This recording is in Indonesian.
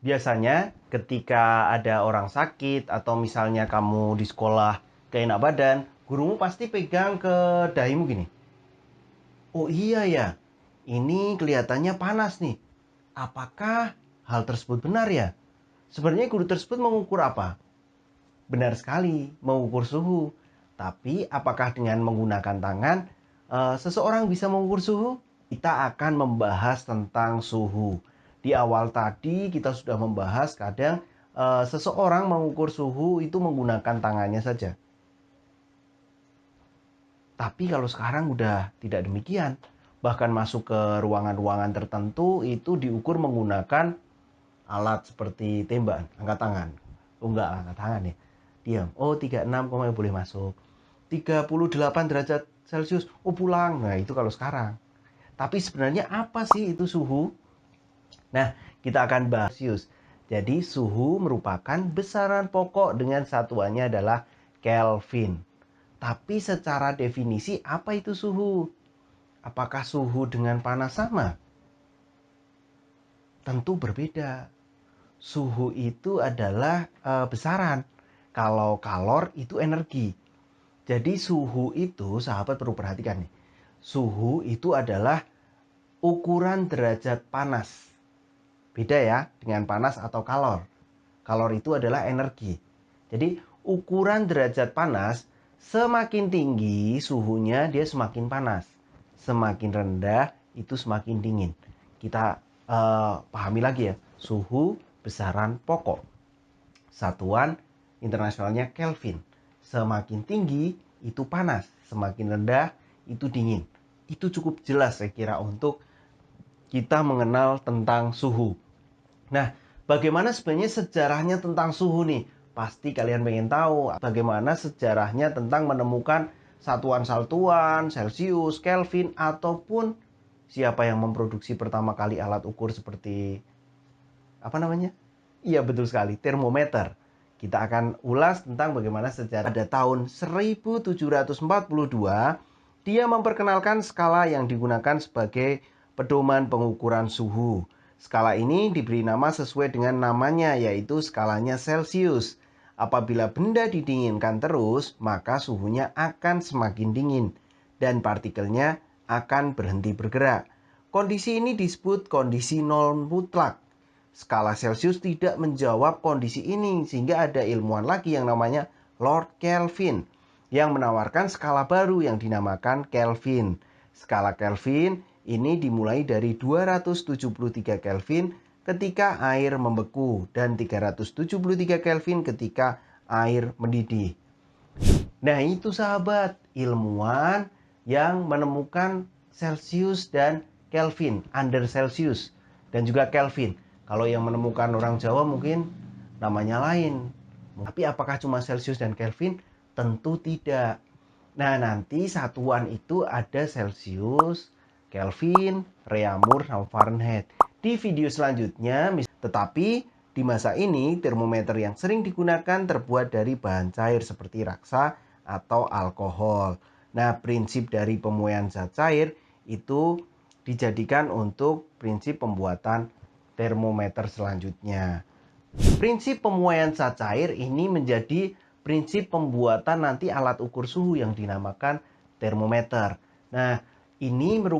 Biasanya ketika ada orang sakit atau misalnya kamu di sekolah gak enak badan, gurumu pasti pegang ke dahimu gini. Oh iya ya, ini kelihatannya panas nih. Apakah hal tersebut benar ya? Sebenarnya guru tersebut mengukur apa? Benar sekali, mengukur suhu. Tapi apakah dengan menggunakan tangan, seseorang bisa mengukur suhu? Kita akan membahas tentang suhu. Di awal tadi kita sudah membahas kadang seseorang mengukur suhu itu menggunakan tangannya saja. Tapi kalau sekarang udah tidak demikian. Bahkan masuk ke ruangan-ruangan tertentu itu diukur menggunakan alat seperti tembakan, angkat tangan. Oh enggak, angkat tangan ya. Diam. Oh 36, boleh masuk. 38 derajat Celcius. Oh pulang. Nah itu kalau sekarang. Tapi sebenarnya apa sih itu suhu? Nah, kita akan bahas Celcius. Jadi suhu merupakan besaran pokok dengan satuannya adalah Kelvin. Tapi secara definisi apa itu suhu? Apakah suhu dengan panas sama? Tentu berbeda. Suhu itu adalah besaran. Kalau kalor itu energi. Jadi suhu itu, sahabat perlu perhatikan nih. Suhu itu adalah ukuran derajat panas. Beda ya dengan panas atau kalor. Kalor itu adalah energi. Jadi ukuran derajat panas, semakin tinggi suhunya dia semakin panas. Semakin rendah itu semakin dingin. Kita pahami lagi ya. Suhu besaran pokok. Satuan internasionalnya Kelvin. Semakin tinggi itu panas, semakin rendah itu dingin. Itu cukup jelas saya kira untuk kita mengenal tentang suhu. Nah, bagaimana sebenarnya sejarahnya tentang suhu nih? Pasti kalian pengen tahu bagaimana sejarahnya tentang menemukan satuan-satuan, Celcius, Kelvin, ataupun siapa yang memproduksi pertama kali alat ukur seperti apa namanya? Iya betul sekali, termometer. Kita akan ulas tentang bagaimana sejarah. Pada tahun 1742, dia memperkenalkan skala yang digunakan sebagai pedoman pengukuran suhu. Skala ini diberi nama sesuai dengan namanya, yaitu skalanya Celcius. Apabila benda didinginkan terus, maka suhunya akan semakin dingin dan partikelnya akan berhenti bergerak. Kondisi ini disebut kondisi nol mutlak. Skala Celcius tidak menjawab kondisi ini sehingga ada ilmuwan lagi yang namanya Lord Kelvin yang menawarkan skala baru yang dinamakan Kelvin. Skala Kelvin ini dimulai dari 273 Kelvin ketika air membeku dan 373 Kelvin ketika air mendidih. Nah itu sahabat, ilmuwan yang menemukan Celcius dan Kelvin, under Celcius dan juga Kelvin. Kalau yang menemukan orang Jawa mungkin namanya lain. Tapi apakah cuma Celcius dan Kelvin? Tentu tidak. Nah nanti satuan itu ada Celcius, Kelvin, Reaumur, sama Fahrenheit. Di video selanjutnya, tetapi di masa ini termometer yang sering digunakan terbuat dari bahan cair seperti raksa atau alkohol. Nah prinsip dari pemuaian zat cair itu dijadikan untuk prinsip pembuatan termometer selanjutnya. Prinsip pemuaian zat cair ini menjadi prinsip pembuatan nanti alat ukur suhu yang dinamakan termometer. Nah, ini merupakan